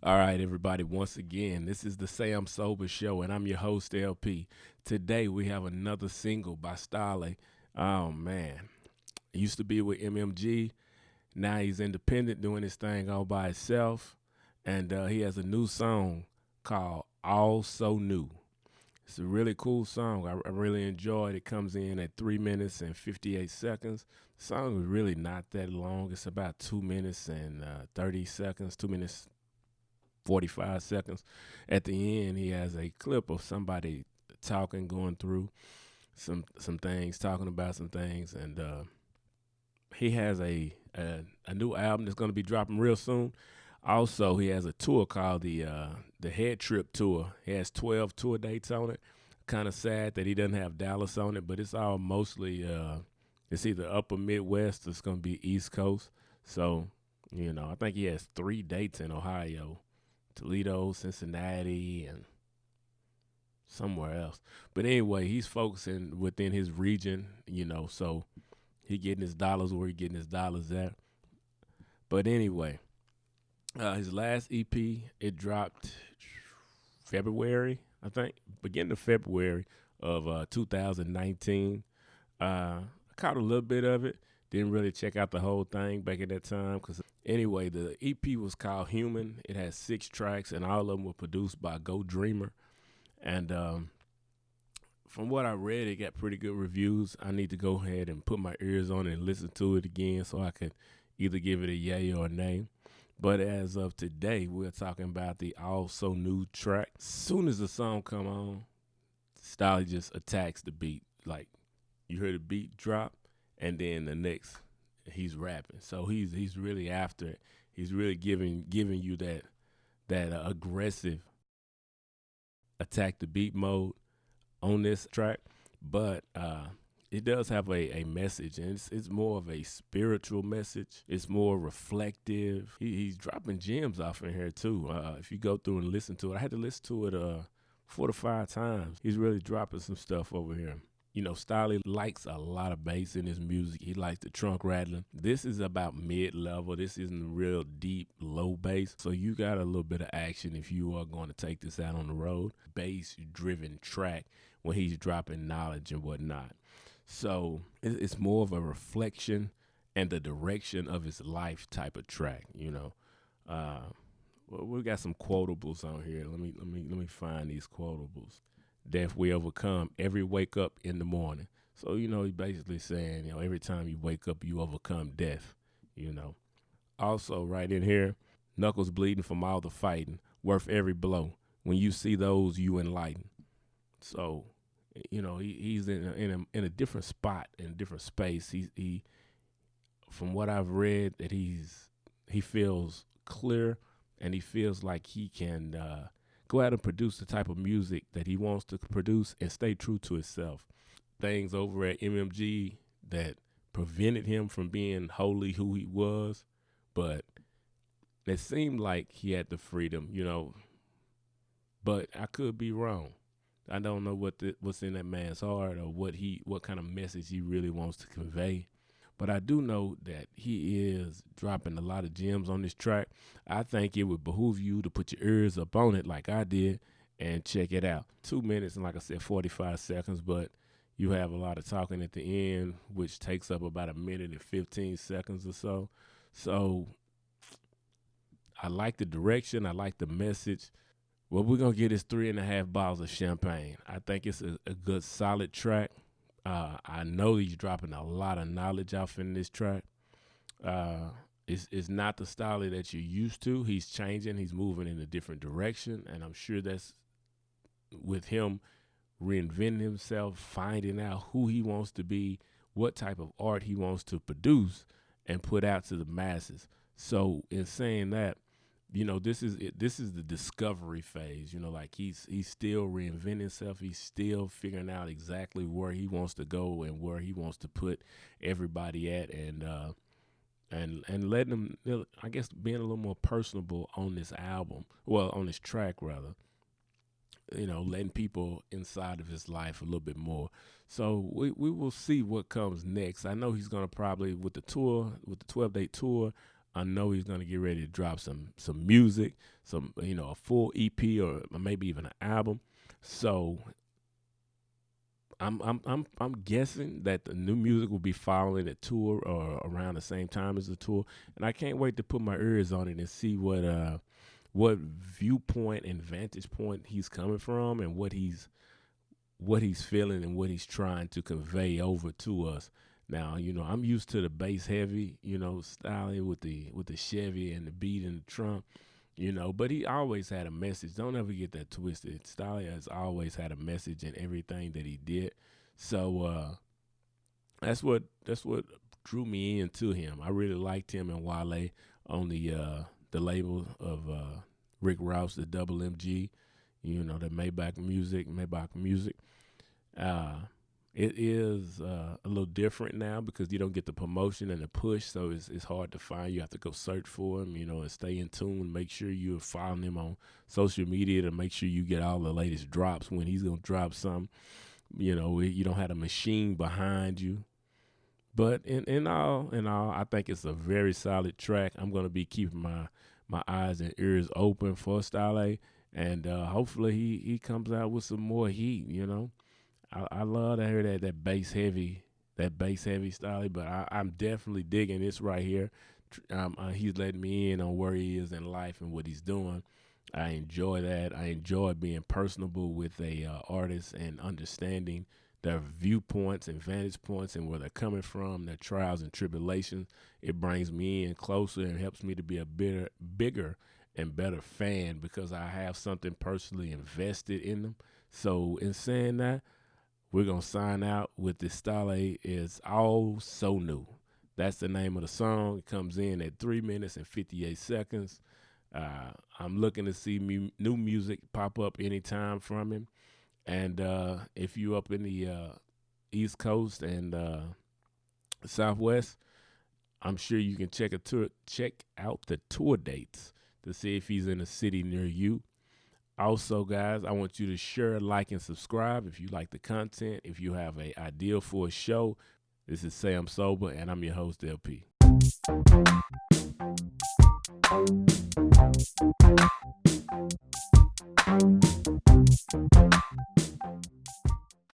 All right, everybody, once again, this is the Sayimsober show, and I'm your host, LP. Today, we have another single by Stalley. Oh, man. He used to be with MMG. Now he's independent, doing his thing all by himself. And he has a new song called All So New. It's a really cool song. I really enjoyed it. It comes in at 3 minutes and 58 seconds. The song is really not that long. It's about 2 minutes and 30 seconds, 2 minutes 45 seconds. At the end, he has a clip of somebody talking, going through some things, talking about some things, and he has a new album that's going to be dropping real soon. Also, he has a tour called the Head Trip Tour. He has 12 tour dates on it. Kind of sad that he doesn't have Dallas on it, but it's all mostly it's either Upper Midwest or it's going to be East Coast. So, I think he has 3 dates in Ohio, Toledo, Cincinnati, and somewhere else. But anyway, he's focusing within his region, so he getting his dollars where he getting his dollars at. But anyway, his last EP, it dropped February, I think, beginning of February of 2019. I caught a little bit of it. Didn't really check out the whole thing back at that time because anyway, the EP was called Human. It has 6 tracks, and all of them were produced by Go Dreamer. And from what I read, it got pretty good reviews. I need to go ahead and put my ears on it and listen to it again so I could either give it a yay or a nay. But as of today, we're talking about the All So New track. As soon as the song come on, Stalley just attacks the beat. Like, you hear the beat drop, and then the next, he's rapping. So he's really after it. He's really giving you that aggressive attack the beat mode on this track. But it does have a message, and it's more of a spiritual message. It's more reflective. He's dropping gems off in here too. If you go through and listen to it, I had to listen to it 4 to 5 times. He's really dropping some stuff over here. Stalley likes a lot of bass in his music. He likes the trunk rattling. This is about mid-level. This isn't real deep, low bass. So you got a little bit of action if you are going to take this out on the road. Bass-driven track when he's dropping knowledge and whatnot. So it's more of a reflection and the direction of his life type of track. Well, we got some quotables on here. Let me find these quotables. Death we overcome every wake up in the morning. So, he's basically saying, every time you wake up, you overcome death. Also, right in here, knuckles bleeding from all the fighting, worth every blow. When you see those, you enlighten. So, he's in a different spot, in a different space. He from what I've read, that he feels clear, and he feels like he can go out and produce the type of music that he wants to produce and stay true to himself. Things over at MMG that prevented him from being wholly who he was, but it seemed like he had the freedom, but I could be wrong. I don't know what's in that man's heart or what kind of message he really wants to convey. But I do know that he is dropping a lot of gems on this track. I think it would behoove you to put your ears up on it like I did and check it out. 2 minutes and, like I said, 45 seconds, but you have a lot of talking at the end, which takes up about 1 minute and 15 seconds or so. So I like the direction. I like the message. What we're going to get is 3.5 bottles of champagne. I think it's a good, solid track. I know he's dropping a lot of knowledge off in this track. It's not the style that you're used to. He's changing. He's moving in a different direction. And I'm sure that's with him reinventing himself, finding out who he wants to be, what type of art he wants to produce and put out to the masses. So in saying that, this is the discovery phase. Like he's still reinventing himself. He's still figuring out exactly where he wants to go and where he wants to put everybody at, and letting them, I guess, being a little more personable on this album. Well, on this track rather. Letting people inside of his life a little bit more. So we will see what comes next. I know he's gonna probably with the 12-day tour. I know he's gonna get ready to drop some music, some a full EP or maybe even an album. So I'm guessing that the new music will be following the tour or around the same time as the tour, and I can't wait to put my ears on it and see what viewpoint and vantage point he's coming from and what he's feeling and what he's trying to convey over to us. Now, I'm used to the bass heavy, Stalley with the Chevy and the beat and the trump, but he always had a message. Don't ever get that twisted. Stalley has always had a message in everything that he did. So that's what drew me into him. I really liked him and Wale on the label of Rick Ross, the Double MG, the Maybach Music. Uh, it is a little different now because you don't get the promotion and the push, so it's hard to find. You have to go search for him, and stay in tune. Make sure you're following him on social media to make sure you get all the latest drops when he's gonna drop something. You don't have a machine behind you. But in all, I think it's a very solid track. I'm gonna be keeping my eyes and ears open for Stalley, and hopefully he comes out with some more heat. I love to hear that bass heavy Stalley, but I'm definitely digging this right here. He's letting me in on where he is in life and what he's doing. I enjoy that. I enjoy being personable with a artist and understanding their viewpoints and vantage points and where they're coming from, their trials and tribulations. It brings me in closer and helps me to be a bigger and better fan because I have something personally invested in them. So in saying that, we're going to sign out with this Stalley is All So New. That's the name of the song. It comes in at 3 minutes and 58 seconds. I'm looking to see new music pop up anytime from him. And if you up in the East Coast and Southwest, I'm sure you can check out the tour dates to see if he's in a city near you. Also, guys, I want you to share, like, and subscribe if you like the content. If you have an idea for a show, this is Sayimsober, and I'm your host, LP.